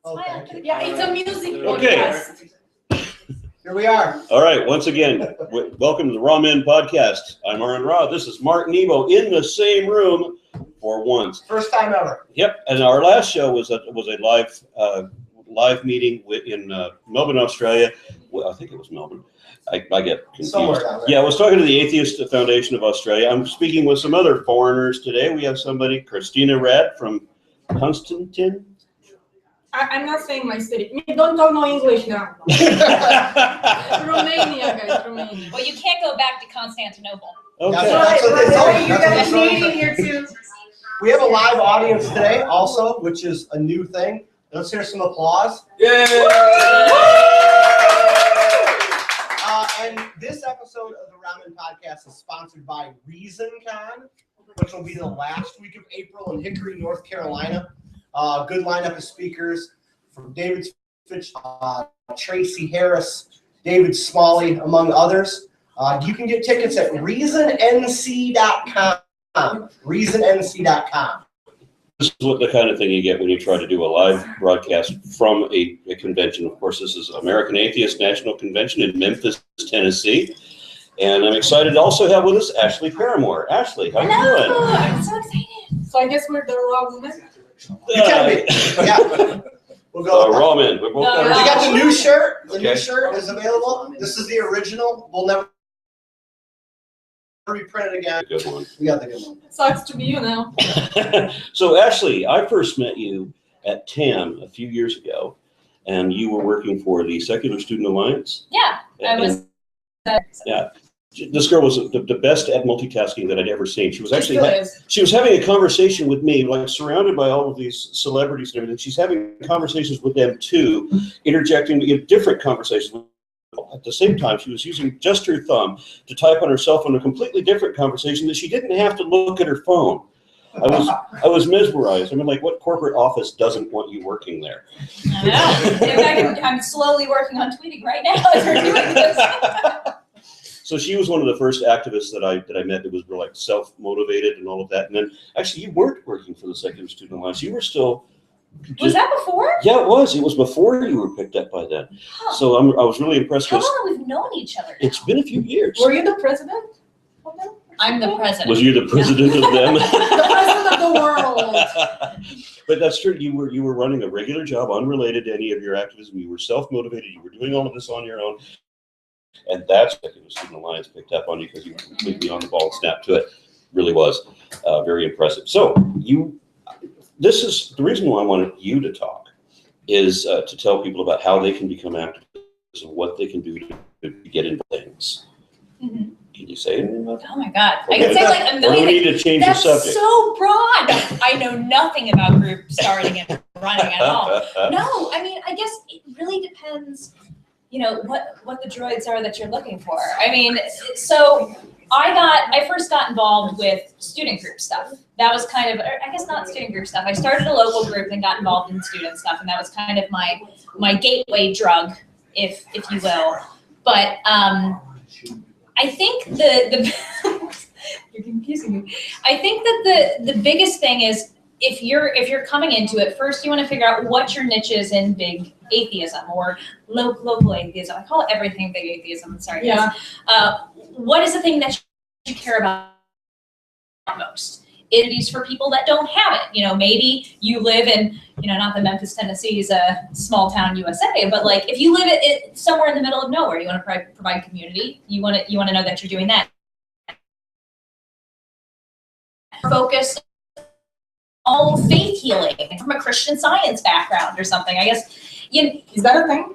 Oh, thank you. Yeah, it's a music Okay. podcast. Here we are. All right, once again, welcome to the Raw Men Podcast. I'm Aaron Raw. This is Mark Nebo in the same room for once. First time ever. Yep, and our last show was a live meeting in Melbourne, Australia. Well, I think it was Melbourne. I get confused. Somewhere down there. Yeah, I was talking to the Atheist Foundation of Australia. I'm speaking with some other foreigners today. We have somebody, Cristina from Constantine. I'm not saying my city. Don't talk no English now. Romania, guys, Romania. Well, you can't go back to Constantinople. Okay. That's what they told me. You That's what guys they told me. meeting here too. We have a live audience today also, which is a new thing. Let's hear some applause. Yay! And this episode of the Ramen Podcast is sponsored by ReasonCon, which will be the last week of April in Hickory, North Carolina. Good lineup of speakers from David Fitch, Tracy Harris, David Smalley, among others. You can get tickets at reasonnc.com. Reasonnc.com. This is what the kind of thing you get when you try to do a live broadcast from a convention. Of course, this is American Atheist National Convention in Memphis, Tennessee. And I'm excited to also have with us Ashley Paramore. Ashley, how you doing? I'm so excited. So I guess we're the raw women. You can be. Yeah. We'll go. Raw men. We're both No, We no. got the new shirt. The Okay. new shirt is available. This is the original. We'll never reprint it again. Good one. We got the good one. Sucks to be you now. So, Ashley, I first met you at TAM a few years ago, and you were working for the Secular Student Alliance. Yeah, I was. Yeah. This girl was the best at multitasking that I'd ever seen. She was actually is. she was having a conversation with me, like surrounded by all of these celebrities and everything. She's having conversations with them too, interjecting in different conversations. At the same time, she was using just her thumb to type on her cell phone a completely different conversation that she didn't have to look at her phone. I was mesmerized. I mean, like, what corporate office doesn't want you working there? I know. In fact, I'm slowly working on tweeting right now as we're doing this. So she was one of the first activists that I met that was real, like, self-motivated and all of that. And then actually you weren't working for the Secular Student Alliance. You were still. Was that before? Yeah, it was. It was before you were picked up by then. Huh. So I was really impressed. How Because long have we known each other now? it's been a few years. Were you the president of them? I'm the president. Was you the president of them? The president of the world. But that's true. You were running a regular job, unrelated to any of your activism. You were self-motivated. You were doing all of this on your own. And that's what the Student Alliance picked up on you because you were completely on the ball and snapped to it. Really was very impressive. So this is the reason why I wanted you to talk is to tell people about how they can become activists and what they can do to get into things. Mhm. Can you say anything about that? Oh my God. I Okay. can say like a Or do million we things. need to change That's the subject? so broad. I know nothing about group starting and running at all. No, I mean, I guess it really depends, what the droids are that you're looking for. I mean, so I first got involved with student group stuff. That was kind of, I guess not student group stuff. I started a local group and got involved in student stuff, and that was kind of my gateway drug, if you will. But I think the you're confusing me. I think that the biggest thing is if you're coming into it, first you want to figure out what your niche is in big atheism or local atheism. I call it everything big atheism. Sorry. Yeah. What is the thing that you care about most? It is for people that don't have it. Maybe you live in, not that Memphis, Tennessee is a small town USA, but like if you live somewhere in the middle of nowhere, you want to provide community. You want to know that you're doing that. Focus on faith healing from a Christian Science background or something. I guess Is that a thing?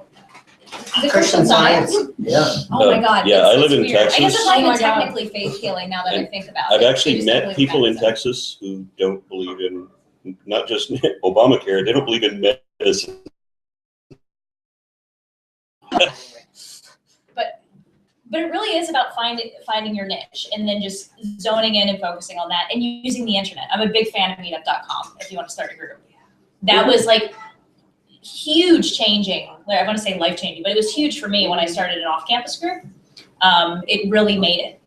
the Christian Science. Yeah. Oh my God. Yeah, I live in weird. I guess Texas. it's not Oh even my God. technically faith healing now that I think about I've it. actually They just don't met believe people in medicine. Texas who don't believe in not just Obamacare, they don't believe in medicine. But it really is about finding your niche and then just zoning in and focusing on that and using the internet. I'm a big fan of meetup.com if you want to start a group. That was like huge changing. I want to say life changing, but it was huge for me when I started an off-campus group. It really made it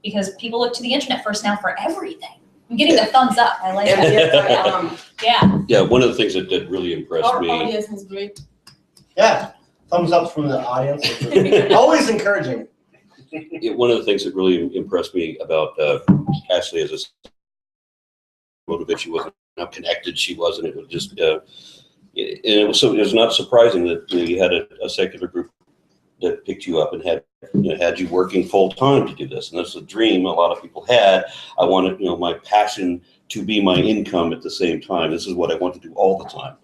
because people look to the internet first now for everything. I'm getting the thumbs up. I like that. Yeah. Yeah, one of the things that really impressed Our me. audience is great. Yeah, thumbs up from the audience. Always encouraging. One of the things that really impressed me about Ashley as a motivated, she wasn't how connected she was, and it was just and it was not surprising that you had a secular group that picked you up and had you working full time to do this, and that's a dream a lot of people had. I wanted my passion to be my income at the same time. This is what I want to do all the time,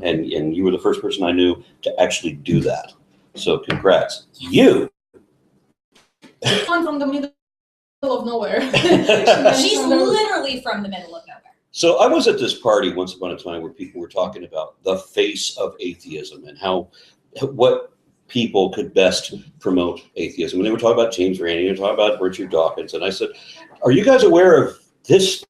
and you were the first person I knew to actually do that. So congrats, you. One from the middle of nowhere. She's literally from the middle of nowhere. So I was at this party once upon a time where people were talking about the face of atheism and what people could best promote atheism. And they were talking about James Randi, they were talking about Richard Dawkins. And I said, are you guys aware of this?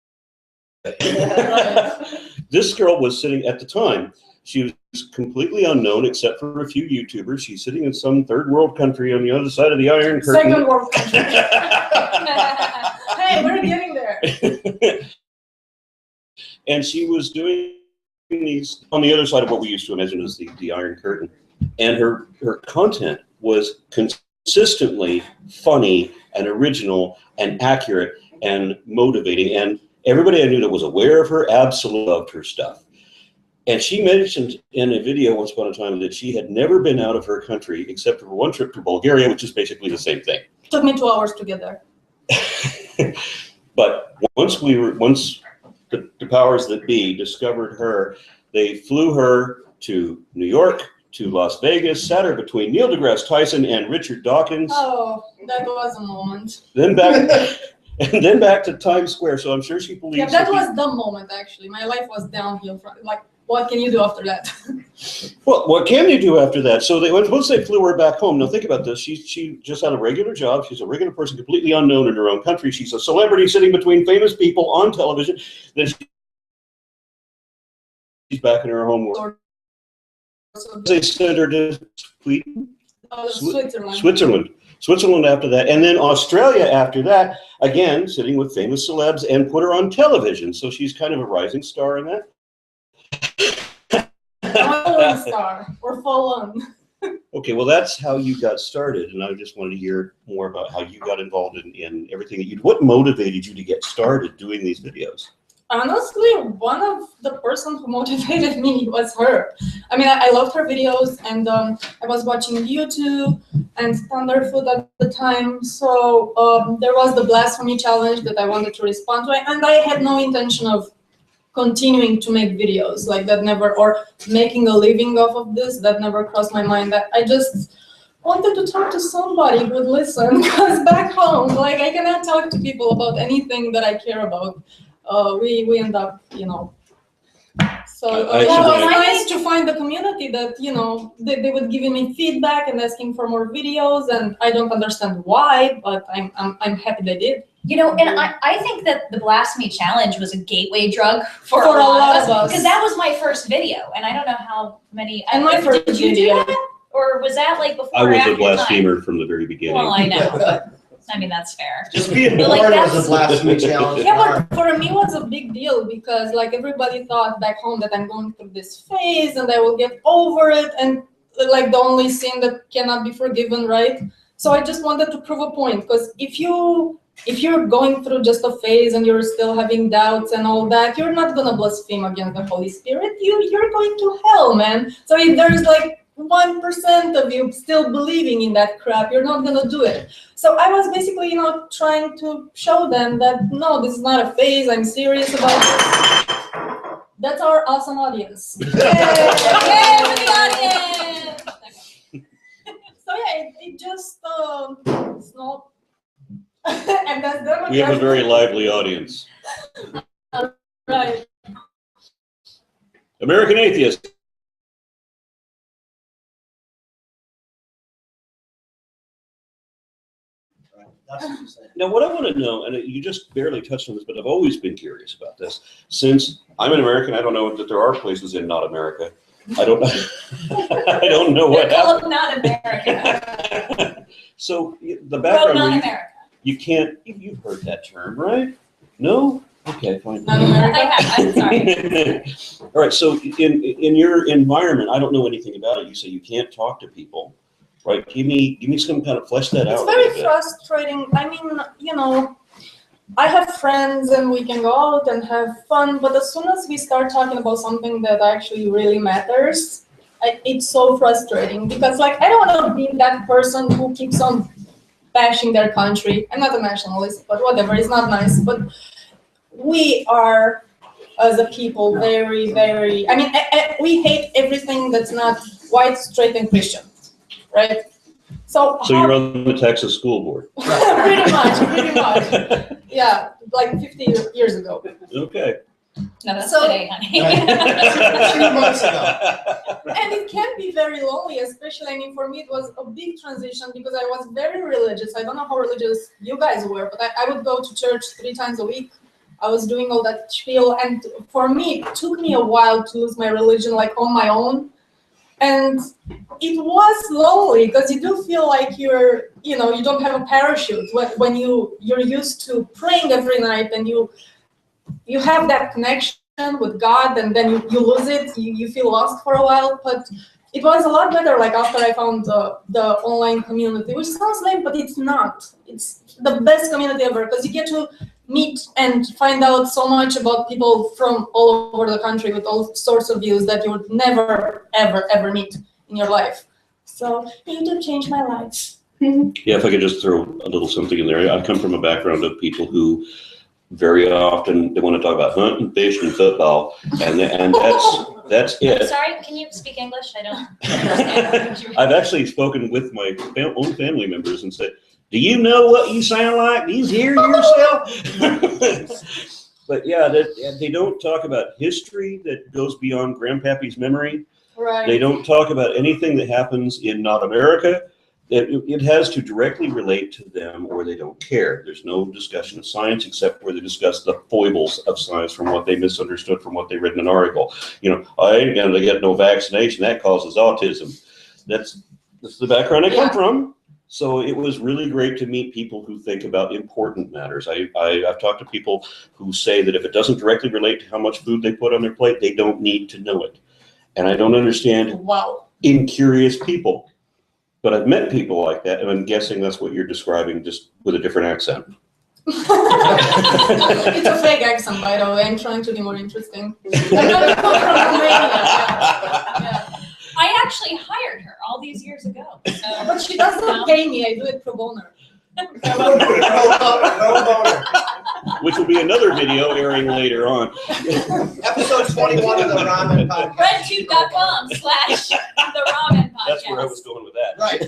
This girl was sitting at the time. She was completely unknown except for a few YouTubers. She's sitting in some third world country on the other side of the Iron Curtain. Second world country. Hey, we're getting there. And she was doing these on the other side of what we used to imagine as the Iron Curtain. And her content was consistently funny and original and accurate and motivating. And everybody I knew that was aware of her absolutely loved her stuff. And she mentioned in a video once upon a time that she had never been out of her country except for one trip to Bulgaria, which is basically the same thing. Took me 2 hours to get there. But once the powers that be discovered her, they flew her to New York, to Las Vegas, sat her between Neil deGrasse Tyson and Richard Dawkins. Oh, that was a moment. Then back to Times Square. So I'm sure she believes. Yeah, that was the moment actually. My life was downhill from what can you do after that? Well, what can you do after that? So once they flew her back home, now think about this. She just had a regular job. She's a regular person, completely unknown in her own country. She's a celebrity sitting between famous people on television. Then she's back in her home world. They sent her to Switzerland after that, and then Australia after that, again, sitting with famous celebs and put her on television. So she's kind of a rising star in that. Fallen star or fallen. Okay, well, that's how you got started, and I just wanted to hear more about how you got involved in everything that you. What motivated you to get started doing these videos? Honestly, one of the person who motivated me was her. I mean, I loved her videos, and I was watching YouTube and Standard Food at the time. So there was the blasphemy challenge that I wanted to respond to, and I had no intention of continuing to make videos like that, or making a living off of this. That never crossed my mind. That I just wanted to talk to somebody who would listen, because back home, I cannot talk to people about anything that I care about. We end up, So it was nice to find the community that, they would give me feedback and asking for more videos, and I don't understand why, but I'm happy they did. And I think that the Blasphemy Challenge was a gateway drug for a lot of us, because that was my first video, and I don't know how many. And my first did you do that, or was that before? I was a blasphemer from the very beginning. Well, I know, but I mean that's fair. Just being born was a blasphemy challenge. Yeah, but for me, it was a big deal because everybody thought back home that I'm going through this phase and I will get over it, and the only sin that cannot be forgiven, right? So I just wanted to prove a point, because if you're going through just a phase and you're still having doubts and all that, you're not gonna blaspheme against the Holy Spirit. You're going to hell, man. So if there's 1% of you still believing in that crap, you're not gonna do it. So I was basically, trying to show them that no, this is not a phase. I'm serious about this. That's our awesome audience. Yay! Yay for the audience! So yeah, it just it's not. And that's them. We have a very lively audience. Right. American Atheist. That's what you're saying. Now, what I want to know, and you just barely touched on this, but I've always been curious about this. Since I'm an American, I don't know that there are places in not America. I don't know what happened. Not America. So the background, not America. you can't. You've heard that term, right? No. Okay, fine. Not America? I'm sorry. All right, so in your environment, I don't know anything about it. You say you can't talk to people, right? Give me some kind of flesh that out. It's a very little bit. frustrating. I mean, you know, I have friends and we can go out and have fun, but as soon as we start talking about something that actually really matters, it's so frustrating because, like, I don't want to be that person who keeps on bashing their country. I'm not a nationalist, but whatever, it's not nice. But we are, as a people, very, very, I mean, we hate everything that's not white, straight, and Christian, right? So You're on the Texas school board. pretty much. Yeah, like 50 years ago. Okay. No, that's So- today, honey. 2 months ago. And it can be very lonely, especially, I mean, for me, it was a big transition because I was very religious. I don't know how religious you guys were, but I would go to church 3 times a week. I was doing all that spiel. And for me, it took me a while to lose my religion, like on my own. And it was lonely because you do feel like you don't have a parachute when you're used to praying every night and you have that connection with God, and then you lose it. You feel lost for a while, but it was a lot better. Like after I found the online community, which sounds lame, but it's not. It's the best community ever because you get to meet and find out so much about people from all over the country with all sorts of views that you would never, ever, ever meet in your life. So YouTube changed my life. Yeah, if I could just throw a little something in there. I come from a background of people who very often they want to talk about hunting, fish, and football, and that's I'm it. sorry, can you speak English? I don't understand what you're I've actually spoken with my own family members and said, "Do you know what you sound like? Do you hear yourself?" But yeah, they don't talk about history that goes beyond Grandpappy's memory. Right. They don't talk about anything that happens in not America. It has to directly relate to them, or they don't care. There's no discussion of science except where they discuss the foibles of science from what they misunderstood from what they read in an article. You know, I ain't gonna get no vaccination, that causes autism. That's the background I come from. So it was really great to meet people who think about important matters. I've talked to people who say that if it doesn't directly relate to how much food they put on their plate, they don't need to know it. And I don't understand incurious people. But I've met people like that, and I'm guessing that's what you're describing, just with a different accent. It's a fake accent, by the way. I'm trying to be more interesting. I'm not from Romania. Yeah. I actually hired her all these years ago. So, But she doesn't pay me. I do it pro bono. No boner. Which will be another video airing later on. Episode 21 of the Ramen Podcast. redtube.com/the ramen podcast. That's where I was going with that. Right.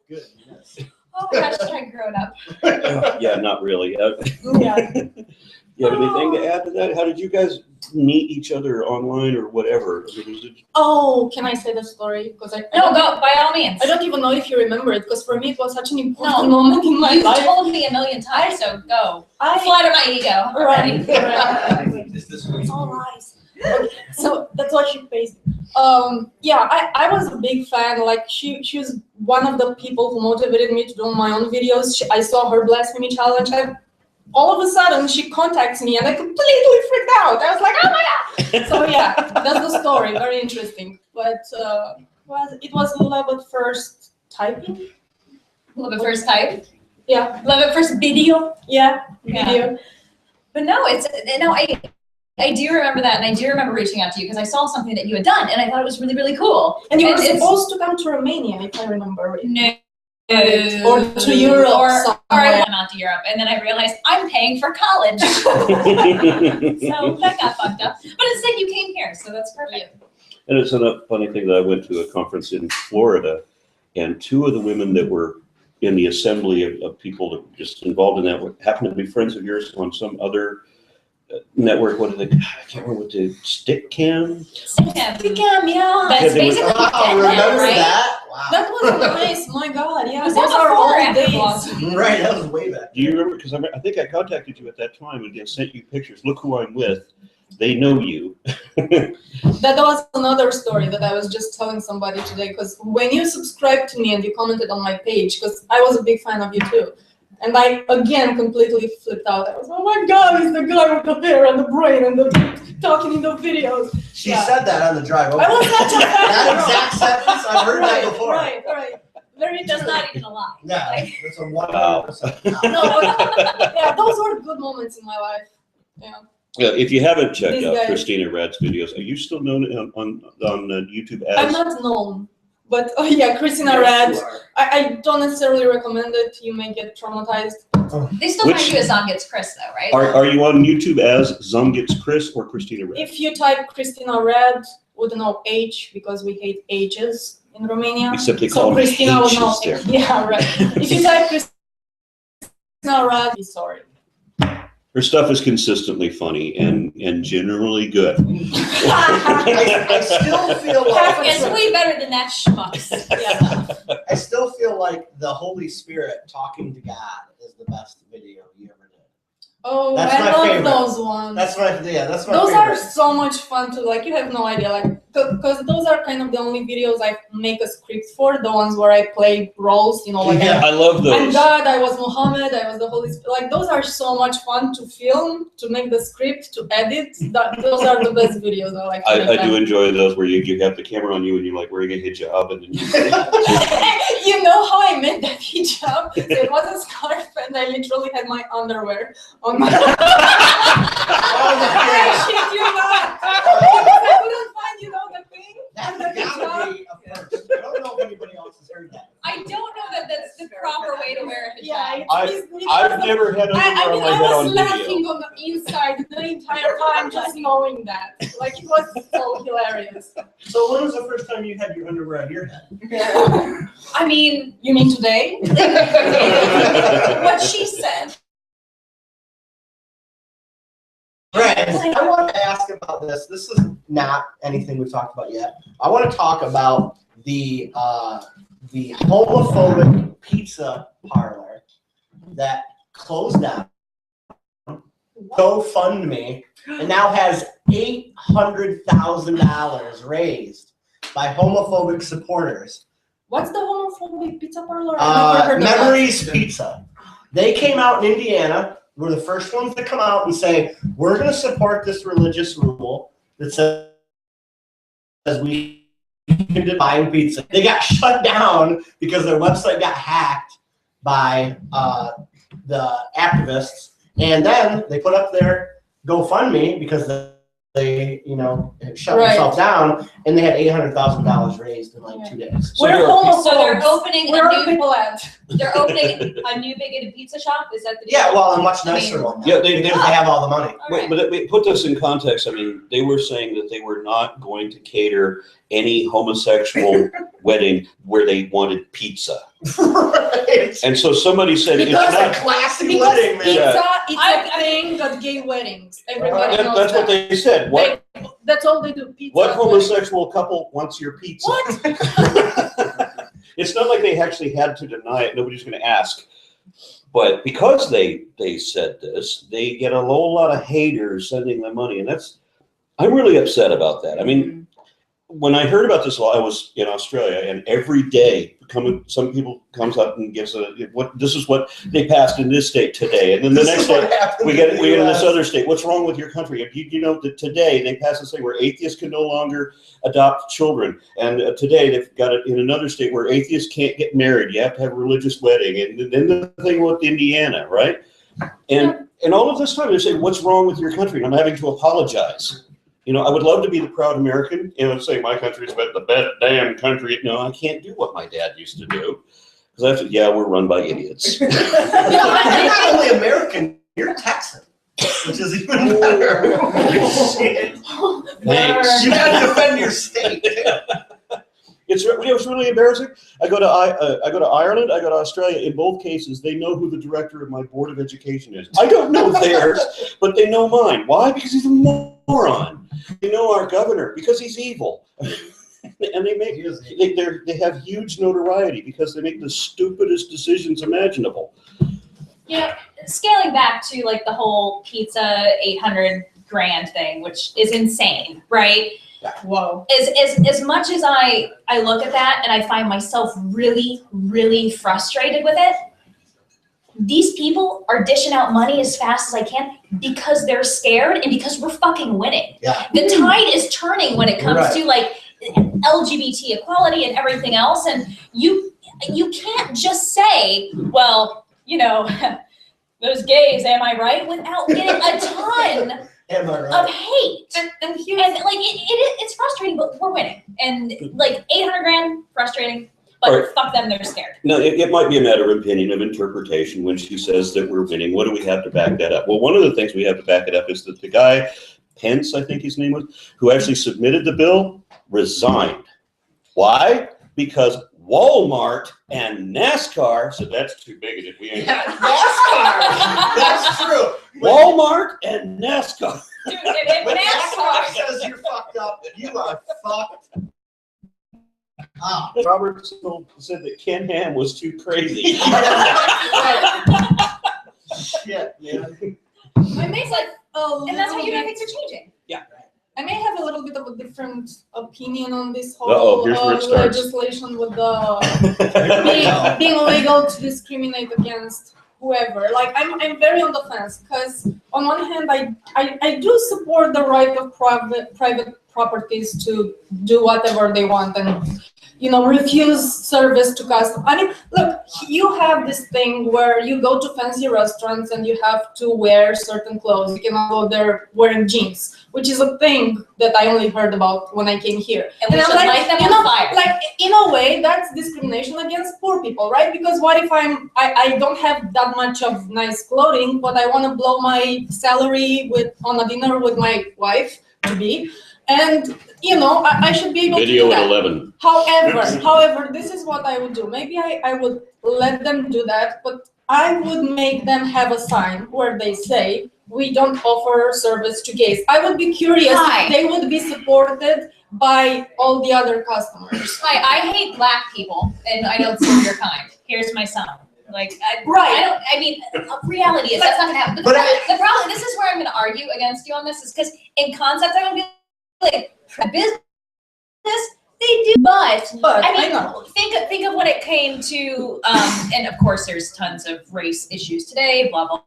Good. Yes. Oh, hashtag grown up. Yeah, not really. Yeah. You have anything to add to that? How did you guys meet each other online or whatever? I mean, was it... Oh, can I say the story? Because No, go, by all means. I don't even know if you remember it, because for me it was such an important moment in my You've life. told me a million times, so go. I Flatter my ego. I'm ready. Right. It's all lies. Okay, so that's what she pays. Yeah, I was a big fan. Like she was one of the people who motivated me to do my own videos. I saw her blasphemy challenge, and all of a sudden she contacts me, and I completely freaked out. I was like, oh my god! So yeah, that's the story. Very interesting. But it was love at first typing. Love at first type. Yeah. Love at first video. Yeah. Yeah. Video. But no, I do remember that, and I do remember reaching out to you because I saw something that you had done, and I thought it was really, really cool. And you were it's- supposed to come to Romania, if I remember right. No. Or to Europe or somewhere. I went out to Europe, and then I realized I'm paying for college, so that got fucked up. But instead, you came here, so that's perfect. And it's a funny thing that I went to a conference in Florida, and two of the women that were in the assembly of people that were just involved in that happened to be friends of yours on some other network. What did they? I can't remember what the stick cam. Yeah. Yeah. That's Yeah, they were- basically Wow, dead remember now, right? that? Wow. That was nice. My God. Yeah. Was Those that are before all or after days. Blossom? Right, that was way back. Do you remember? Because I think I contacted you at that time and I sent you pictures. Look who I'm with. They know you. That was another story that I was just telling somebody today. Because when you subscribed to me and you commented on my page, because I was a big fan of you too, And I again completely flipped out. I was, oh my God, he's the guy with the hair and the brain and the talking in the videos. She said that on the drive over. I was such a fan. That exact sentence, I've heard that before. Right. Very That's true. not even a lie. Yeah, Like, that's a 100%. No, but yeah, those were good moments in my life. Yeah. Yeah, if you haven't checked These out guys. Cristina Rad's videos, are you still known on YouTube I'm as? not known, but yeah, Cristina Yes, Rad. you are. I don't necessarily recommend it. You may get traumatized. they still Which- find you as Zom Gets Chris, though, right? Are you on YouTube as Zum Gets Chris or Cristina Rad? If you type Cristina Rad with no H, because we hate H's in Romania. We simply So call them Cristina was no H's there. Yeah, right. If you type Cristina Rad, be sorry. Her stuff is consistently funny and generally good. I still feel like It's way better than that schmucks. Yeah. I still feel like the Holy Spirit talking to God is the best video you ever did. Oh, That's I my love favorite. those ones. That's my Those favorite. are so much fun to like. You have no idea, like, because those are kind of the only videos I make a script for. The ones where I play roles, you know, like Yeah. I love I'm those. God, I was Muhammad, I was the Holy Spirit. Like those are so much fun to film, to make the script, to edit. Those are the best videos. I like. To make I do them. enjoy those where you have the camera on you and you're like wearing a hijab and then You know how I made that hijab? It was a scarf, and I literally had my underwear on my. I shit you not. I couldn't find, you know, the thing. That's the gotta hijab. be a first. I don't know if anybody else has heard that. I don't know that that's the proper way to wear a hijab. Yeah, I've never had I underwear on mean, my I head was on laughing video. on the inside the entire time, just knowing that. Like, it was so hilarious. So when was the first time you had your underwear on your head? I mean, You mean today? what she said. Right. I want to ask about this. This is not anything we've talked about yet. I want to talk about the homophobic pizza parlor that closed down, GoFundMe, and now has $800,000 raised by homophobic supporters. What's the homophobic pizza parlor? I've never heard of that. Memories Pizza. They came out in Indiana. We're the first ones to come out and say, we're going to support this religious rule that says we can deny pizza. They got shut down because their website got hacked by the activists. And then they put up their GoFundMe because they shut themselves down, and they had $800,000 raised in like 2 days. So We're they're- homophobes. So they're opening Where a are new. people at? They're opening a new bigoted pizza shop. Is that the? Yeah, well, a much I mean- nicer one. Now, Yeah, they- because they have all the money. All Wait, right. but put this in context. I mean, they were saying that they were not going to cater any homosexual wedding where they wanted pizza. Right. And so somebody said it's Because not. a classic Because wedding, man. pizza, it's I- a thing at gay weddings. Everybody That- knows that's what that. they said. What That's all they do. Pizza. what at weddings. homosexual couple wants your pizza? What? It's not like they actually had to deny it. Nobody's going to ask. But because they said this, they get a whole lot of haters sending them money, and I'm really upset about that. I mean, when I heard about this law, I was in Australia, and every day some people comes up and gives this is what they passed in this state today, and then the next day we get in this other state. What's wrong with your country? You know that today they passed this thing where atheists can no longer adopt children, and today they've got it in another state where atheists can't get married. You have to have a religious wedding, and then the thing with Indiana, right? And all of this time they're saying, "What's wrong with your country?" And I'm having to apologize. You know, I would love to be the proud American, say my country's the best damn country. No, I can't do what my dad used to do. Because we're run by idiots. You're not only American, you're Texan, which is even better. Shit. Thanks. You gotta defend your state. It was really embarrassing. I go to Ireland, I go to Australia. In both cases, they know who the director of my board of education is. I don't know theirs, but they know mine. Why? Because he's a moron. They know our governor because he's evil. And they have huge notoriety because they make the stupidest decisions imaginable. Scaling back to like the whole pizza 800 grand thing, which is insane, right? Whoa. As much as I look at that and I find myself really, really frustrated with it, these people are dishing out money as fast as I can because they're scared and because we're fucking winning. Yeah. The tide is turning when it comes Right. to like LGBT equality and everything else. And you can't just say, well, you know, those gays, am I right? Without getting a ton Am I right? of hate. And here, And like it's frustrating, but we're winning. And like 800 grand, frustrating. But Right. fuck them, they're scared. No, it might be a matter of opinion, of interpretation. When she says that we're winning, what do we have to back that up? Well, one of the things we have to back it up is that the guy, Pence, I think his name was, who actually submitted the bill, resigned. Why? Because Walmart and NASCAR said that's too bigoted. We ain't. Yeah, NASCAR. That's true. Walmart and NASCAR. Dude, and When NASCAR NASCAR. says you're fucked up, you are fucked up. Robert said that Ken Ham was too crazy. Shit, man. I may have a And that's little what you bit- think things are changing. I may have a little bit of a different opinion on this Uh-oh, whole here's where it starts. legislation with the being illegal to discriminate against whoever. Like I'm very on the fence because on one hand I do support the right of private properties to do whatever they want and refuse service to customers. I mean, look, you have this thing where you go to fancy restaurants and you have to wear certain clothes. You cannot go there wearing jeans, which is a thing that I only heard about when I came here. And we I'm should like, light them on fire. like in a way, that's discrimination against poor people, right? Because what if I don't have that much of nice clothing, but I want to blow my salary on a dinner with my wife to be, and I should be able to do that. 11. However, this is what I would do. Maybe I would let them do that, but I would make them have a sign where they say, we don't offer service to gays. I would be curious if they would be supported by all the other customers. Hi, I hate black people, and I don't serve your kind. Here's my son. Like, Right. reality is that's not gonna happen. But the problem, this is where I'm gonna argue against you on this, is because in concept, I'm gonna be like, business, they do, but I mean, know. think of when it came to, and of course, there's tons of race issues today, blah, blah,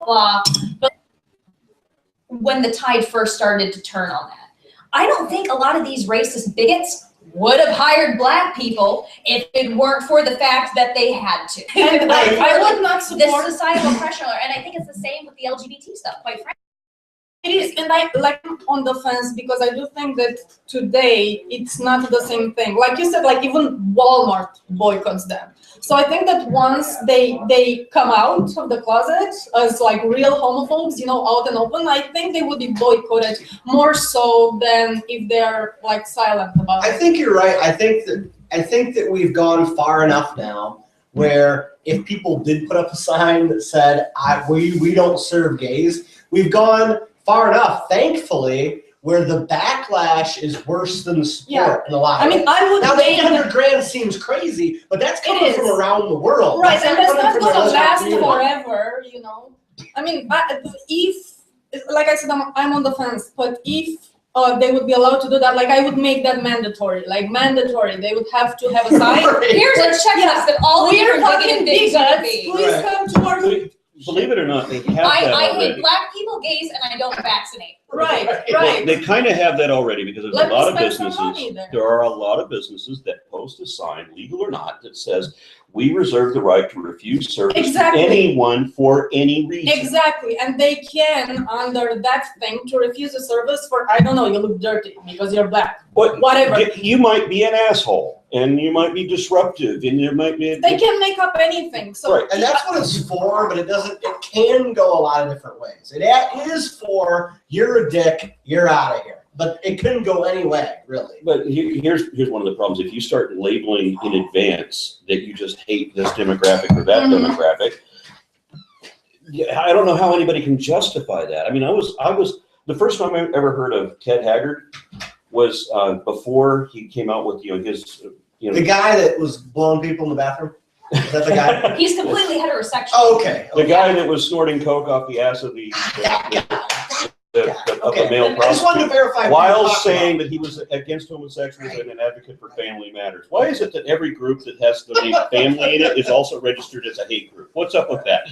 blah. But when the tide first started to turn on that, I don't think a lot of these racist bigots would have hired black people if it weren't for the fact that they had to. And I would not This support societal pressure, and I think it's the same with the LGBT stuff, quite frankly. it is, and I like on the fence because I do think that today it's not the same thing. Like you said, like even Walmart boycotts them. So I think that once they come out of the closet as like real homophobes, out and open, I think they would be boycotted more so than if they're like silent about I it. think you're right. I think that we've gone far enough now where if people did put up a sign that said we don't serve gays, we've gone far enough, thankfully, where the backlash is worse than the support in a lot of I mean, I would now the make 800 grand seems crazy, but that's coming from around the world. right, and that's coming not from going to another last community. forever, I mean, if, like I said, I'm on the fence, but if they would be allowed to do that, like I would make that mandatory, they would have to have a sign. Here's a checklist of all the We're different fucking bigoted things you could bigots, be. please Right. come to our, Believe it or not, they have that I already. hate black people, gays, and I don't vaccinate. right. Well, they kind of have that already because there's Let a lot me of spend some money businesses. there. There are a lot of businesses that post a sign, legal or not, that says we reserve the right to refuse service Exactly. to anyone for any reason. Exactly, and they can, under that thing, to refuse a service for, I don't know, you look dirty because you're black, But whatever. you might be an asshole, and you might be disruptive, and there might be. They can make up anything, so. Right. And that's what it's for, but it can go a lot of different ways. It is for, you're a dick, you're out of here. But it couldn't go any way, really. But here's one of the problems. If you start labeling in advance that you just hate this demographic or that demographic, I don't know how anybody can justify that. I mean, I was the first time I ever heard of Ted Haggard was before he came out with his. The guy that was blowing people in the bathroom? Is that the guy? He's completely heterosexual. Oh, okay. The guy that was snorting coke off the ass of the Okay. a male I just wanted to prosecutor, verify. while saying that he was against homosexuals and an advocate for family matters. Why is it that every group that has the name family in it is also registered as a hate group? What's up with that?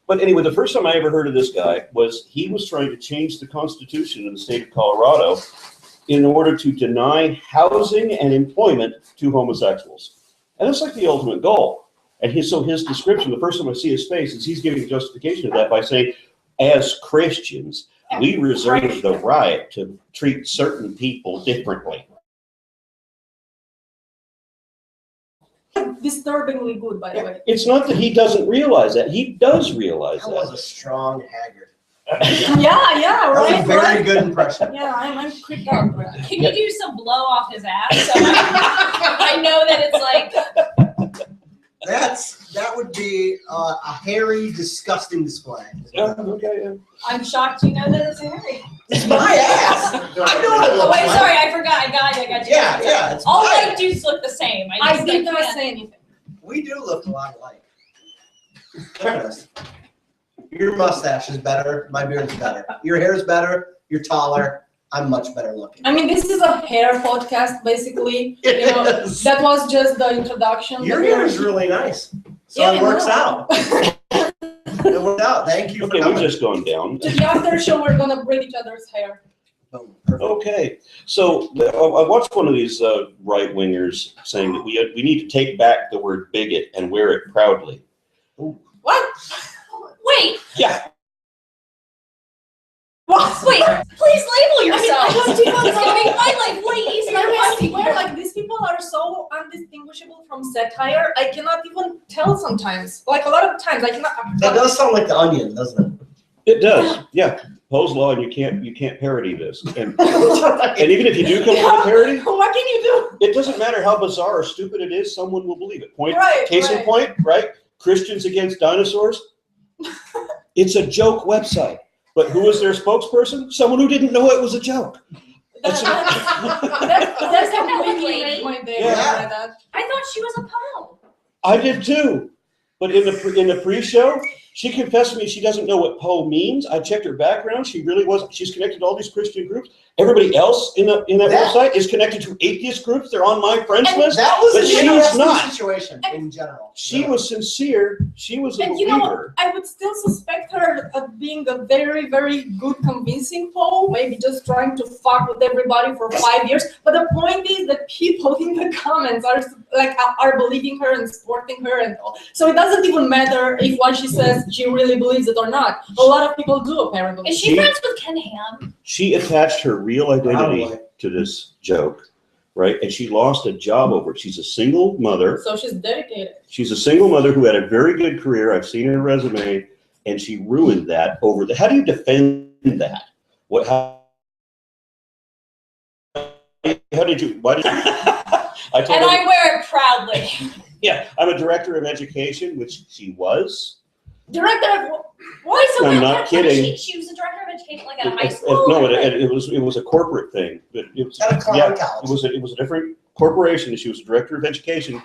But anyway, the first time I ever heard of this guy was he was trying to change the Constitution in the state of Colorado in order to deny housing and employment to homosexuals. And that's like the ultimate goal. And his description, the first time I see his face, is he's giving justification to that by saying, as Christians, we reserve the right to treat certain people differently. Disturbingly good, by the way. It's not that he doesn't realize that. He does realize That was that. a strong Haggard. Yeah, That was right. a very right. good impression. Yeah, I'm creeped out. Can you do some blow off his ass? So I know that it's like. That would be a hairy, disgusting display. Yeah, okay, yeah. I'm shocked you know that it's Harry. It's my ass. I know what it Oh looks wait, like. sorry, I forgot. I got you. Yeah, yeah. It's All mine. white dudes look the same. I just, did like, not can't- say anything. We do look a lot alike. Fairness. Your mustache is better. My beard's better. Your hair's better. You're taller. I'm much better looking. I mean, this is a hair podcast, basically. It You know, is. that was just the introduction. Your hair is really nice. So Yeah, it I works know. out. It worked out. Thank you for Okay, we've coming. just gone down. To the after show, we're gonna braid each other's hair. Boom. Perfect. Okay, so I watched one of these right-wingers saying that we need to take back the word bigot and wear it proudly. What? Wait, Yeah. What? wait, please label yourself. I was thinking It's gonna make my life way easier. I swear, like, these people are so undistinguishable from satire. I cannot even tell sometimes. Like, a lot of times, I cannot. That does sound like the Onion, doesn't It does, yeah. Poe's law, and you can't parody this. And it? even if you do come up with a parody, What can you do? it doesn't matter how bizarre or stupid it is, someone will believe it. Right, Case in right. point, right? Christians Against Dinosaurs. It's a joke website. But who was their spokesperson? Someone who didn't know it was a joke. That's completely made my day. Yeah. when I read that. I thought she was a Poe. I did too. But in the pre-show, she confessed to me she doesn't know what Poe means. I checked her background. She really wasn't. She's connected to all these Christian groups. Everybody else in that website is connected to atheist groups. They're on my friends And list. That was But an she was interesting not. situation in general. She was sincere. She was a And you know what? believer. I would still suspect her of being a very, very good convincing Poe, maybe just trying to fuck with everybody for 5 years. But the point is that people in the comments are believing her and supporting her, and all. So it doesn't even matter if what she says she really believes it or not. A lot of people do, apparently. Is she friends with Ken Ham? She attached her real identity Probably. to this joke, right? And she lost a job over it. She's a single mother. So she's dedicated. She's a single mother who had a very good career. I've seen her resume, and she ruined that over the. How do you defend that? What? How did you? Why did? I told And her, I wear it proudly. yeah, I'm a director of education, which she was. Director of Why so I'm what- not what- kidding. She was a director of education, like at a high school. No, it was a corporate thing. But it was, At a clown yeah, college. it was a different corporation. She was a director of education,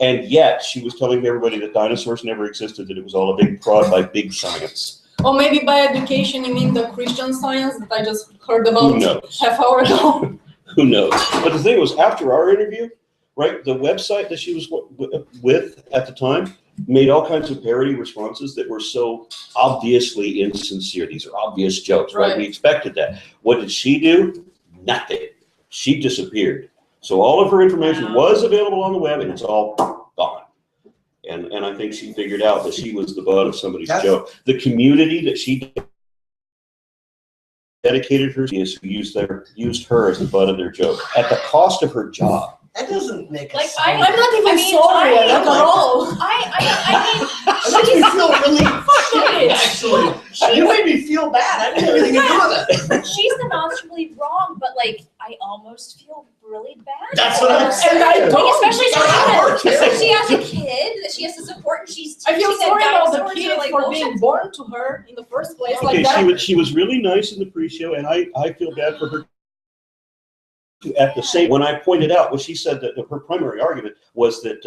and yet she was telling everybody that dinosaurs never existed. That it was all a big fraud by big science. Or maybe by education you mean the Christian Science that I just heard Who about knows? half hour ago. Who knows? But the thing was, after our interview, right, the website that she was with at the time made all kinds of parody responses that were so obviously insincere. These are obvious jokes, right? Right. We expected that. What did she do? Nothing. She disappeared. So all of her information Wow. was available on the web, and it's all gone. And I think she figured out that she was the butt of somebody's That's- joke. The community that she dedicated her to used her as the butt of their joke at the cost of her job. That doesn't make Like, us. I'm not even I mean, sorry, I- not at all. That makes me feel really shitty, actually. You made me feel bad. I didn't have anything to do with it. She's demonstrably wrong, but like I almost feel really bad. That's for what I'm her. saying. And I Like, don't. especially That's she has a kid that she has to support, and she's I feel teaching that sorry about the dinosaurs are, kids like, for bullshit. being born to her in the first place. Okay, Like that. she was really nice in the pre-show, and I feel bad for her. At the same, when I pointed out, well, she said that her primary argument was that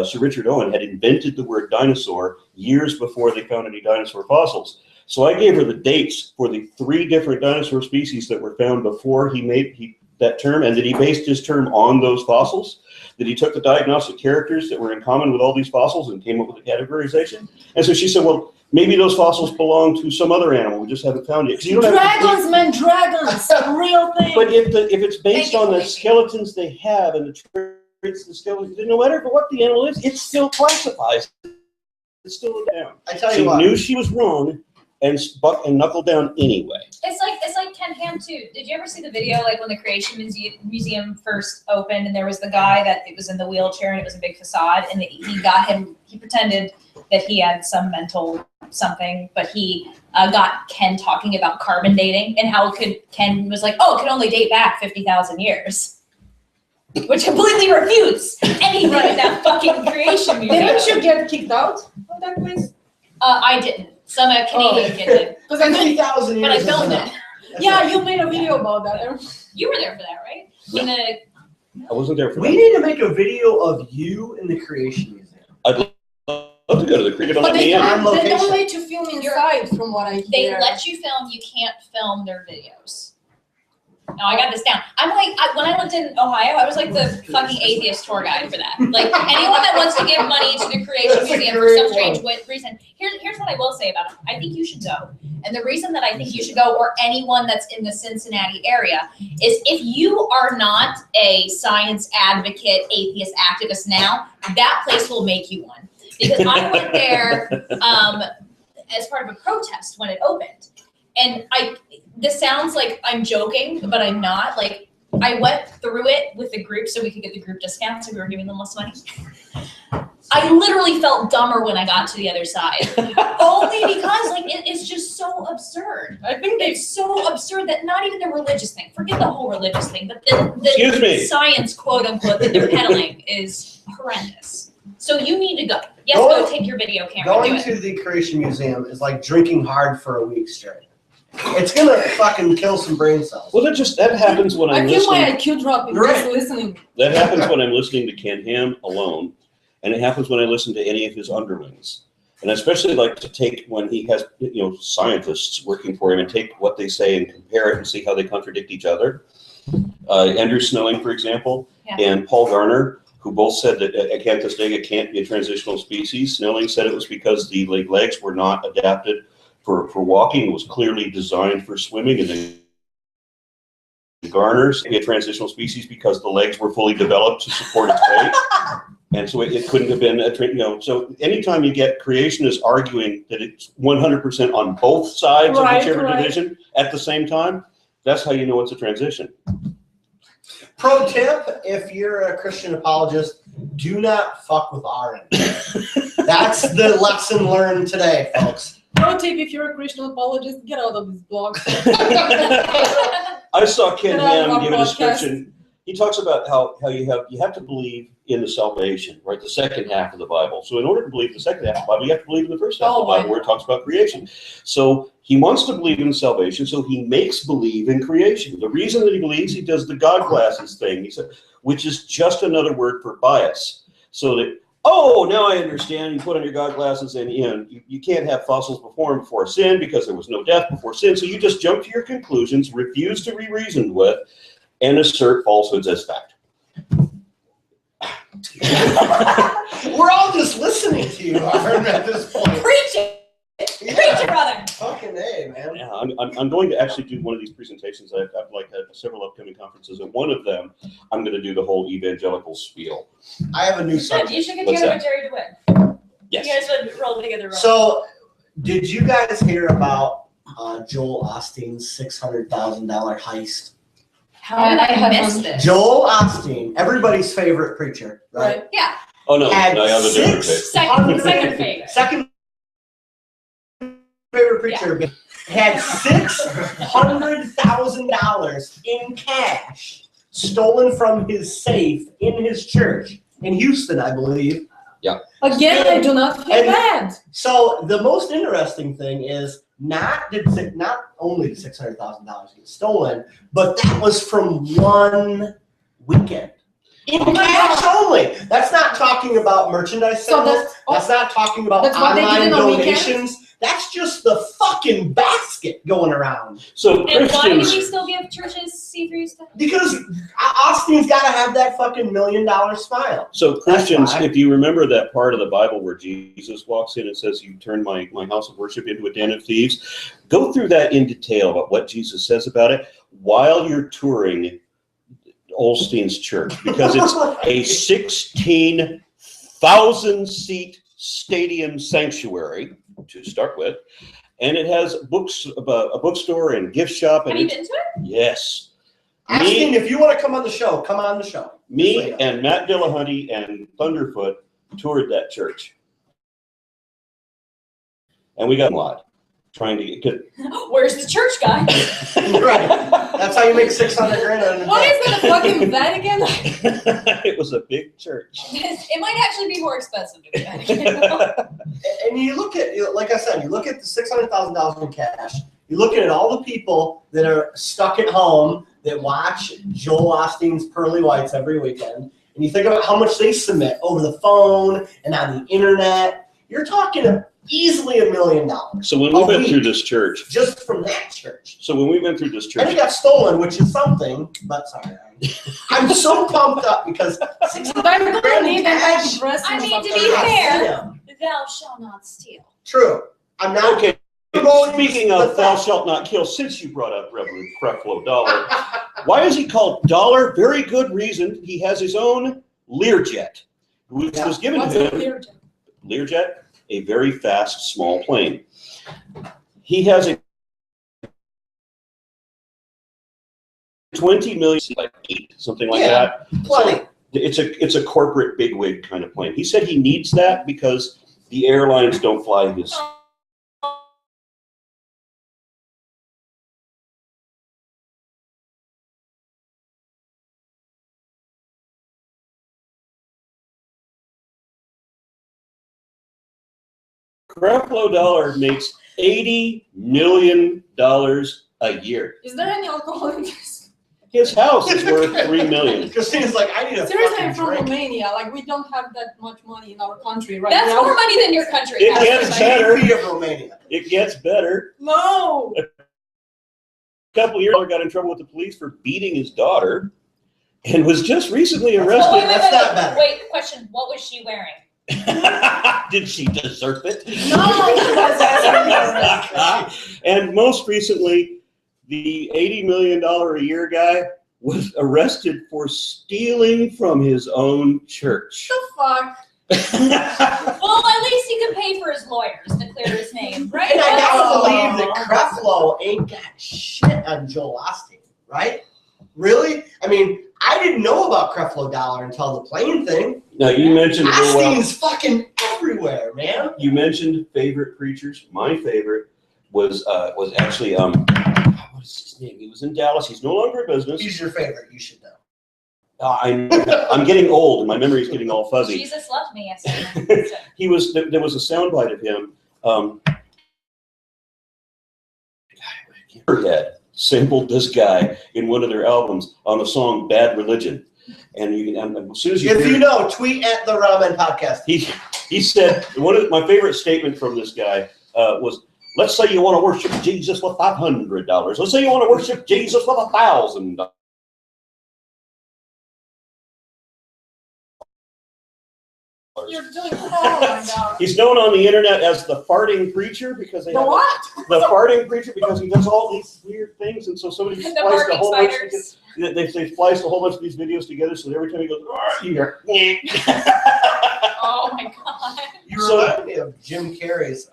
Sir Richard Owen had invented the word dinosaur years before they found any dinosaur fossils. So I gave her the dates for the 3 different dinosaur species that were found before he made that term, and that he based his term on those fossils, that he took the diagnostic characters that were in common with all these fossils and came up with a categorization. And so she said, well, maybe those fossils belong to some other animal. We just haven't found it. 'Cause you don't have Dragons, man, dragons, real thing. But if it's based on the skeletons they have and the traits of the skeletons, no matter what the animal is, it still classifies. It's still down. I tell She you what. knew she was wrong and knuckled down anyway. It's like Ken Ham too. Did you ever see the video like when the Creation Museum first opened and there was the guy that it was in the wheelchair and it was a big facade and he pretended that he had some mental something, but he got Ken talking about carbon dating and how Ken was like, oh, it could only date back 50,000 years. Which completely refutes anything in that fucking Creation Museum. Didn't you get kicked out of that place? I didn't. Some Canadian kid did. Because I know 50,000 years. But I is filmed enough. it. That's yeah, right. you made a video about that. You were there for that, right? When the I wasn't there for We that. need to make a video of you in the Creation Museum. I'd love to go to the creek. Don't But let me they in. On don't location. let you film inside, from what I they hear. let you film, you can't film their videos. No, I got this down. I'm like, when I lived in Ohio, I was like the fucking atheist tour guide for that. Like anyone that wants to give money to the Creation That's a Museum for great some strange one. reason. Here's what I will say about it. I think you should go. And the reason that I think you should go, or anyone that's in the Cincinnati area, is if you are not a science advocate, atheist activist now, that place will make you one. Because I went there as part of a protest when it opened. And this sounds like I'm joking, but I'm not. Like, I went through it with the group so we could get the group discounts, so we were giving them less money. I literally felt dumber when I got to the other side. Only because, like, it's just so absurd. I think they It's so absurd that not even the religious thing, forget the whole religious thing, but Excuse me. the science, quote unquote, that they're peddling is horrendous. So you need to go. Yes, Going- go take your video camera and do Going it. to the Creation Museum is like drinking hard for a week straight. It's gonna fucking kill some brain cells. Well, that happens when I I'm feel my listening. IQ dropping Right. just listening. That happens when I'm listening to Ken Ham alone, and it happens when I listen to any of his underlings. And I especially like to take when he has scientists working for him and take what they say and compare it and see how they contradict each other. Andrew Snelling, for example, Yeah. and Paul Garner, who both said that Acanthostega can't be a transitional species. Snelling said it was because the legs were not adapted for walking. It was clearly designed for swimming, and the Garners be a transitional species because the legs were fully developed to support its weight. And so it couldn't have been so anytime you get creationists arguing that it's 100% on both sides of Right, whichever right. division at the same time, that's how you know it's a transition. Pro tip, if you're a Christian apologist, do not fuck with Aaron. That's the lesson learned today, folks. Pro tip: if you're a Christian apologist, get out of this blog. I saw Ken Get out of Ham our give a podcast. description. He talks about how you have to believe in the salvation, right? The second half of the Bible. So in order to believe the second half of the Bible, you have to believe in the first half of the Bible where it talks about creation. So he wants to believe in salvation, so he makes believe in creation. The reason that he believes, he does the God glasses thing, he said, which is just another word for bias. So that, oh, now I understand. You put on your God glasses and you can't have fossils before sin because there was no death before sin. So you just jump to your conclusions, refuse to be reasoned with, and assert falsehoods as fact. We're all just listening to you, Aaron, at this point. Preach it! Preach it, brother! Fucking A, man. Yeah, I'm going to actually do one of these presentations. I've like several upcoming conferences, and one of them I'm going to do the whole evangelical spiel. I have a new You should subject. get What's together that? with Jerry DeWitt. Yes. You guys would roll together. So, did you guys hear about Joel Osteen's $600,000 heist? How did I miss this? Joel Osteen, everybody's favorite preacher, right? Right. Yeah, Oh no, Had I have a different pick. second favorite. Second favorite preacher had $600,000 in cash stolen from his safe in his church in Houston, I believe. Again, I do not feel And- bad. So the most interesting thing is not only did $600,000 get stolen, but that was from one weekend. In cash only. That's not talking about merchandise So sales. That's not talking about that's what they did online in a weekend? donations. That's just the fucking basket going around. So And why do we Christians, still give churches see-through stuff? Because Austin's got to have that fucking $1 million smile. so Christians, That's why. if you remember that part of the Bible where Jesus walks in and says, "You turn my house of worship into a den of thieves," go through that in detail about what Jesus says about it while you're touring Olstein's church, because it's a 16,000 seat stadium sanctuary to start with, and it has books, a bookstore and gift shop. And Have you been to it? yes, Austin, if you want to come on the show, come on the show. me and Matt Dillahunty and Thunderfoot toured that church, and we got a lot trying to get. Where's the church guy? Right. That's how you make $600,000 on a What day. is that, a fucking Vatican? It was a big church. It might actually be more expensive to be back. And you look at, like I said, you look at the $600,000 in cash. You look at all the people that are stuck at home that watch Joel Osteen's Pearly Whites every weekend, and you think about how much they submit over the phone and on the internet. You're talking easily $1 million So when we A went through week. this church, just from that church. so when we went through this And church, it got stolen, which is something. But sorry, I'm so pumped up because I'm gonna need antidepressants. I mean, to after be that. fair, Yeah. thou shalt not steal. True. I'm not okay. promoting Speaking the of "thou fact. shalt not kill," since you brought up Reverend Creflo Dollar, why is he called Dollar? Very good reason. He has his own Learjet, which was given What's to a him. Learjet? Learjet, a very fast, small plane. He has a 20 million, like 8, something like Yeah. that. Plenty. It's a corporate bigwig kind of plane. He said he needs that because the airlines don't fly his. Creflo Dollar makes $80 million a year. Is there any alcohol in this? His house is worth $3 million. Christina's like, I need a Seriously, fucking I'm from drink. Romania. Like, we don't have that much money in our country right That's now. more money than your country It has. gets better. GDP of Romania. It gets better. No. A couple years ago, got in trouble with the police for beating his daughter, and was just recently Oh, arrested. wait, That's not better. Wait, question. What was she wearing? Did she deserve it? No. And most recently, the $80 million a year guy was arrested for stealing from his own church. Fuck. Well, at least he could pay for his lawyers to clear his name, right? And I gotta believe Oh. that Creflo ain't got shit on Joel Osteen, right? Really? I mean, I didn't know about Creflo Dollar until the plane thing. Now, you mentioned Osteen's fucking everywhere, man. you mentioned favorite preachers. My favorite was actually what is his name? He was in Dallas. He's no longer in business. He's your favorite, you should know. I'm getting old, and my memory's getting all fuzzy. Jesus loved me yesterday. There was a soundbite of him. Head sampled this guy in one of their albums on the song "Bad Religion," and as soon as you If hear you know, tweet at the Ramen Podcast. he said one of my favorite statement from this guy was, "Let's say you want to worship Jesus with $500. Let's say you want to worship Jesus with $1,000." You're doing. Oh my god. He's known on the internet as the farting preacher because they The have what? the farting preacher because he does all these weird things, and so somebody The spliced a barking whole bunch. spiders. They spliced a whole bunch of these videos together, so that every time he goes, "Arr," you hear. Oh my god. You So- remind me of Jim Carrey's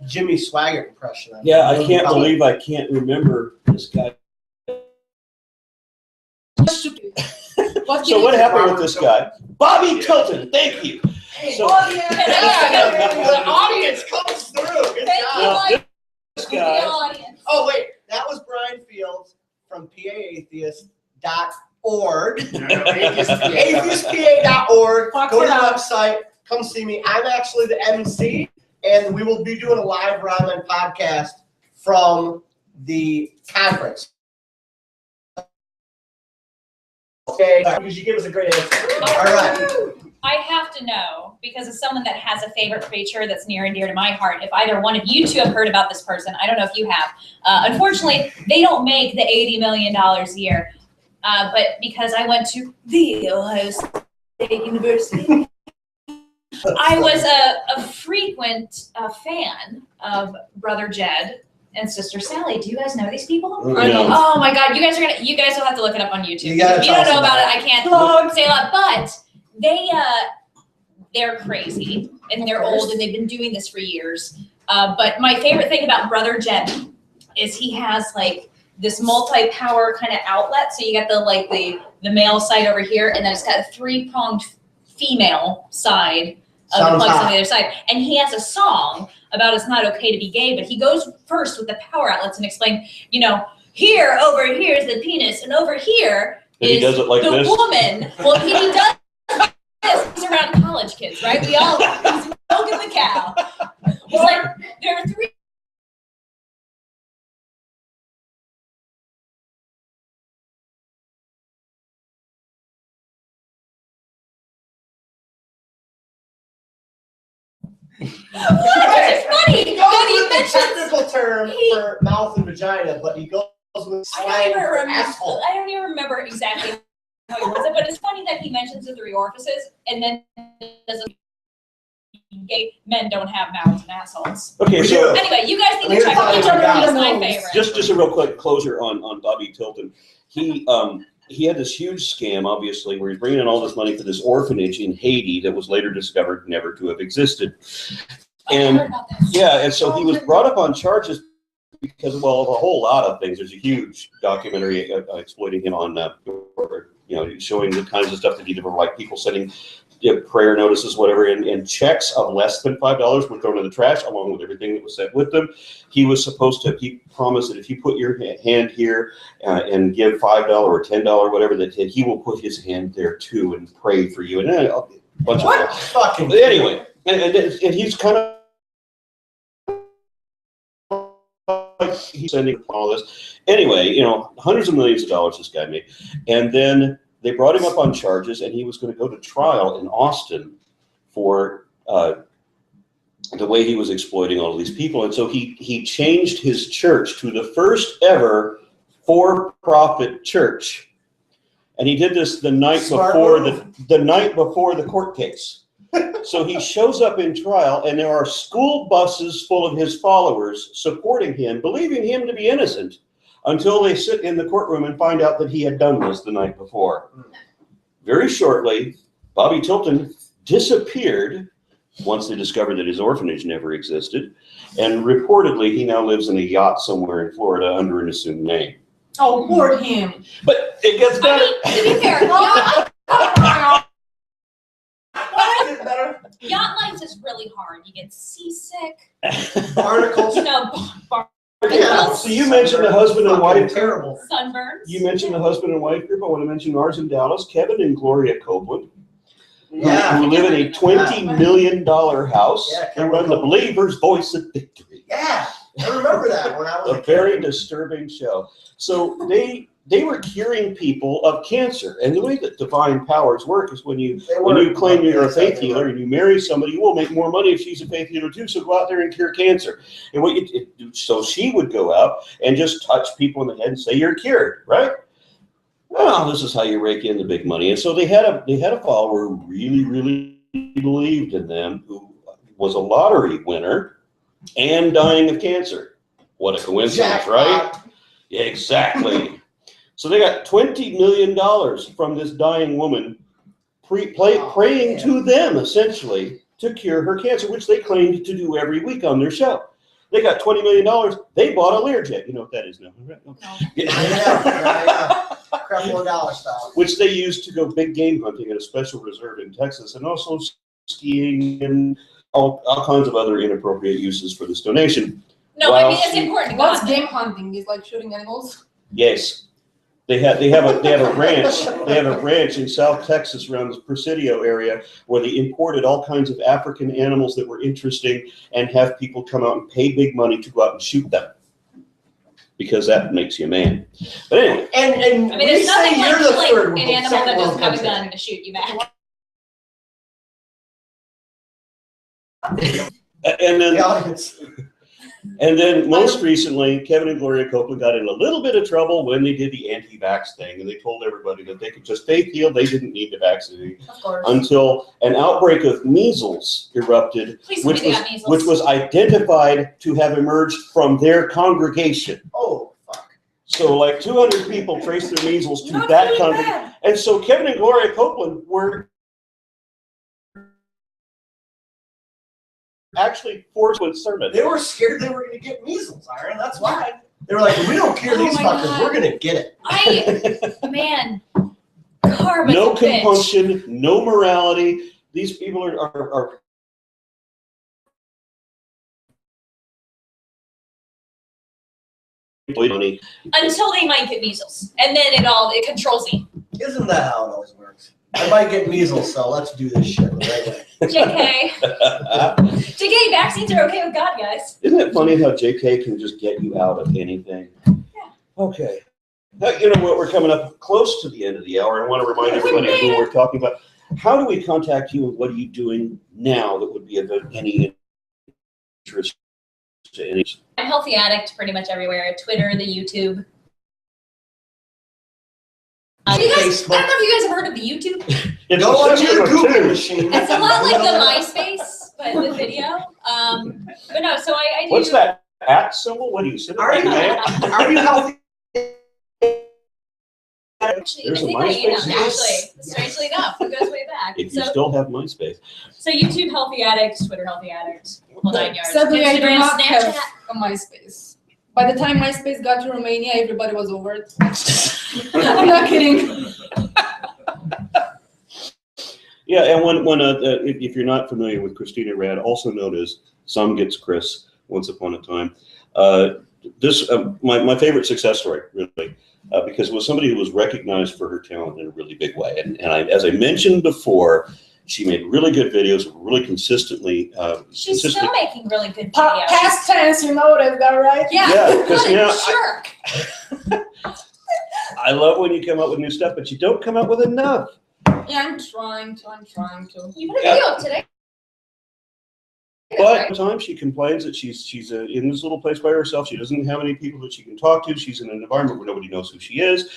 Jimmy Swaggart impression. On Yeah, I Living can't Color. believe I can't remember this guy. So what happened with this guy? Bobby Tilton, thank you. So The audience comes through. Good Thank job. you, now, like, this the guy, audience. Oh wait, that was Brian Fields from PAAtheist.org. Atheistpa.org. Fuck Go to the it up. website. Come see me. I'm actually the MC, and we will be doing a live ramen podcast from the conference. Okay, because you give us a great answer. All right. I have to know, because as someone that has a favorite preacher that's near and dear to my heart, if either one of you two have heard about this person. I don't know if you have. Unfortunately, they don't make the $80 million a year. But because I went to the Ohio State University, I was a frequent fan of Brother Jed and Sister Sally. Do you guys know these people? I know. Oh my God, you guys will have to look it up on YouTube. You gotta If you tell don't know us about it, about I can't say a lot. But they're crazy and they're old and they've been doing this for years. But my favorite thing about Brother Jed is he has like this multi-power kind of outlet. So you got the male side over here, and then it's got a 3-pronged female side of the plugs on the other side. And he has a song about it's not okay to be gay, but he goes first with the power outlets and explain, here, over here is the penis, and over here is does it like the this? woman. Well, he does this. He's around college kids, right? He's milking the cow. He's like, there are 3. It's funny. He goes But he with the mentions technical term for mouth and vagina, but he goes with slang for asshole. I don't even remember exactly how he was it, but it's funny that he mentions the 3 orifices and then gay men don't have mouths and assholes. Okay, We so do. Anyway, you guys need Here's to check how out we each other. got He's it. my favorite. just a real quick closure on Bobby Tilton. He had this huge scam, obviously, where he's bringing in all this money for this orphanage in Haiti that was later discovered never to have existed. I And heard about this. yeah, and so he was brought up on charges because, well, of a whole lot of things. There's a huge documentary exploiting him on, showing the kinds of stuff that he did, like people sending prayer notices, whatever, and checks of less than $5 were thrown in the trash along with everything that was sent with them. He promised that if you put your hand here and give $5 or $10, whatever, that he will put his hand there too and pray for you. And a bunch What of fucking anyway, and he's kind of like he's sending all this. Anyway, hundreds of millions of dollars this guy made, and then they brought him up on charges, and he was going to go to trial in Austin for the way he was exploiting all of these people. And so he changed his church to the first ever for-profit church. And he did this the night before the court case. So he shows up in trial, and there are school buses full of his followers supporting him, believing him to be innocent, until they sit in the courtroom and find out that he had done this the night before. Very shortly, Bobby Tilton disappeared once they discovered that his orphanage never existed, and reportedly he now lives in a yacht somewhere in Florida under an assumed name. Oh, poor him. But it gets better. I mean, to be fair, better. yacht life is really hard. You get seasick. Barnacles. Yeah. So you mentioned the husband and wife. Terrible. Sunburns. You mentioned the husband and wife group. I want to mention ours in Dallas, Kevin and Gloria Copeland, Yeah. who live in a $20 million house. Yeah, They run the Believer's Voice of Victory. Yeah. I remember that when I was A very disturbing show. So they were curing people of cancer. And the way that divine powers work is when you claim you're a faith healer and you marry somebody, you will make more money if she's a faith healer too. So go out there and cure cancer. And so she would go out and just touch people in the head and say, you're cured, right? Well, this is how you rake in the big money. And so they had a follower who really, really believed in them, who was a lottery winner and dying of cancer. What a coincidence, right? Yeah, exactly. So they got $20 million from this dying woman praying to them, essentially, to cure her cancer, which they claimed to do every week on their show. They got $20 million. They bought a Learjet. You know what that is now, right? Yeah. Creflo Dollar style. Which they used to go big game hunting at a special reserve in Texas, and also skiing and all kinds of other inappropriate uses for this donation. No, I mean, it's important to What's God. game hunting? Is like shooting animals? Yes. They have a ranch. They have a ranch in South Texas around the Presidio area where they imported all kinds of African animals that were interesting and have people come out and pay big money to go out and shoot them. Because that makes you a man. But anyway. And I mean, there's nothing you're the like third an animal that second doesn't have a one. gun to shoot you back. And then The audience. And then most recently, Kevin and Gloria Copeland got in a little bit of trouble when they did the anti-vax thing, and they told everybody that they could just faith heal. They didn't need to vaccinate Of course. until an outbreak of measles erupted, Please tell me which they was got measles. which was identified to have emerged from their congregation. Oh, fuck. So like 200 people traced their measles to Not that really congregation. bad. And so Kevin and Gloria Copeland were actually forced with sermon. They were scared they were going to get measles, Ira. That's why. They were like, we don't care Oh these my fuckers. God. We're going to get it. Man, karma's No a bitch. compunction, no morality. These people are money. Until they might get measles, and then it controls me. Isn't that how it always works? I might get measles, so let's do this shit the right way. JK, JK, vaccines are okay with God, guys. Isn't it funny how JK can just get you out of anything? Yeah. Okay. Now, you know what? We're coming up close to the end of the hour. I want to remind everybody who we're talking about. How do we contact you, and what are you doing now that would be of any interest to any? I'm Healthy Addict pretty much everywhere. Twitter, the YouTube. You guys, I don't know if you guys have heard of the YouTube. It's Go a on system your of Google two. machine. It's a lot like the MySpace, but with video. But no, so I do. What's that at symbol? What do you sit Are like you- that? Are you healthy? Actually, There's I a think I am, MySpace? Yes. actually. Strangely enough, it goes way back. If you So, still have MySpace. so YouTube Healthy Addict, Twitter Healthy Addict, whole 9 yards. Sadly, I do Instagram, not have Snapchat. a MySpace. By the time MySpace got to Romania, everybody was over it. I'm not kidding. Yeah, and if you're not familiar with Cristina Rad, also known as Some Gets Chris, once upon a time, my favorite success story, really, because it was somebody who was recognized for her talent in a really big way. And as I mentioned before, she made really good videos, really consistently. She's still making really good Pa- videos. past tense, you noticed that, right? Yeah, Yeah, 'cause, what you know, a jerk. I love when you come up with new stuff, but you don't come up with enough. Yeah, I'm trying to. You put a video up today. But sometimes she complains that she's in this little place by herself. She doesn't have any people that she can talk to. She's in an environment where nobody knows who she is.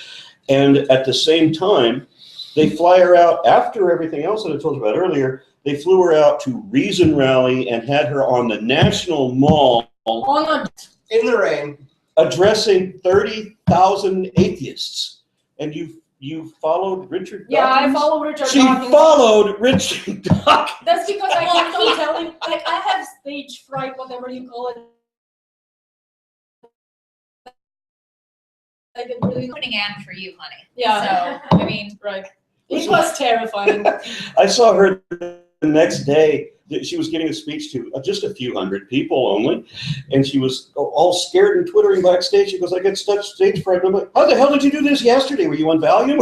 And at the same time, they fly her out after everything else that I told you about earlier. They flew her out to Reason Rally and had her on the National Mall On a In the rain. addressing 30,000 atheists. And you followed Richard Dawkins? Yeah, I follow Richard She Dawkins. followed Richard Dawkins. That's because I kept on telling, like, I have stage fright, whatever you call it. I get really, Putting ad for you, honey. yeah, So, I mean, right. It was terrifying. I saw her the next day. She was giving a speech to just a few hundred people only, and she was all scared and twittering backstage. She goes, "I get such stage fright." I'm like, "How the hell did you do this yesterday? Were you on Valium?"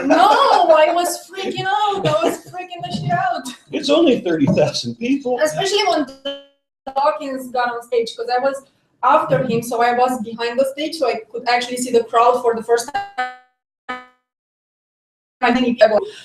No, I was freaking out. I was freaking the shit out. It's only 30,000 people. Especially when Dawkins got on stage, because I was after him, so I was behind the stage, so I could actually see the crowd for the first time.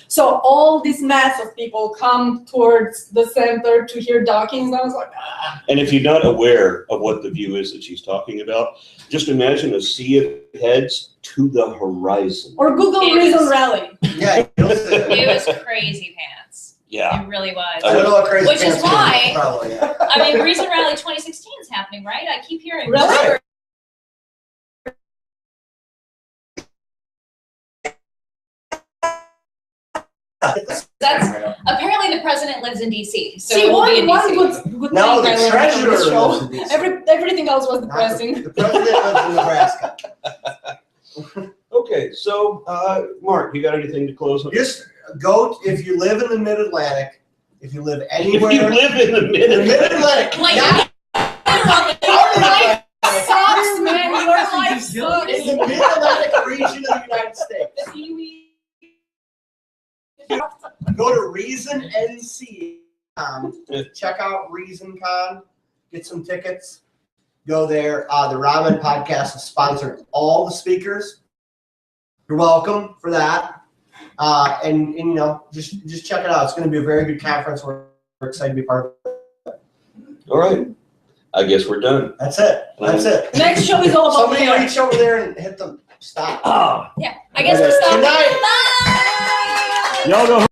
So all this mass of people come towards the center to hear Dawkins, and I was like, ah. And if you're not aware of what the view is that she's talking about, just imagine a sea of heads to the horizon. Or Google It Reason was- Rally. Yeah. it was crazy pants. Yeah. It really was. I don't know what crazy Which is pants why- means, Probably, yeah. I mean, Reason Rally 2016 is happening, right? I keep hearing. Really? That's apparently the president lives in DC, so See, it will be in one DC. good Now thing the I learned from treasurer this show. lives in DC. Everything else was Not depressing. The president lives in Nebraska. Okay, so Mark, you got anything to close on? Just go, if you live in the Mid-Atlantic, if you live If anywhere. you live in the in the middle. Mid-Atlantic. Like, not Your life Mid-Atlantic. sucks, man. Your life sucks. In the Mid-Atlantic region of the United States. Go to ReasonNC.com. Check out ReasonCon. Get some tickets. Go there. The Ramen Podcast has sponsored all the speakers. You're welcome for that. And you know, just check it out. It's going to be a very good conference. We're excited to be part of All right. I guess we're done. That's it. That's it. Next show is all about Somebody hair. reach over there and hit the stop. Ah. Yeah, I guess we're Good stopping. night. Bye. Y'all go.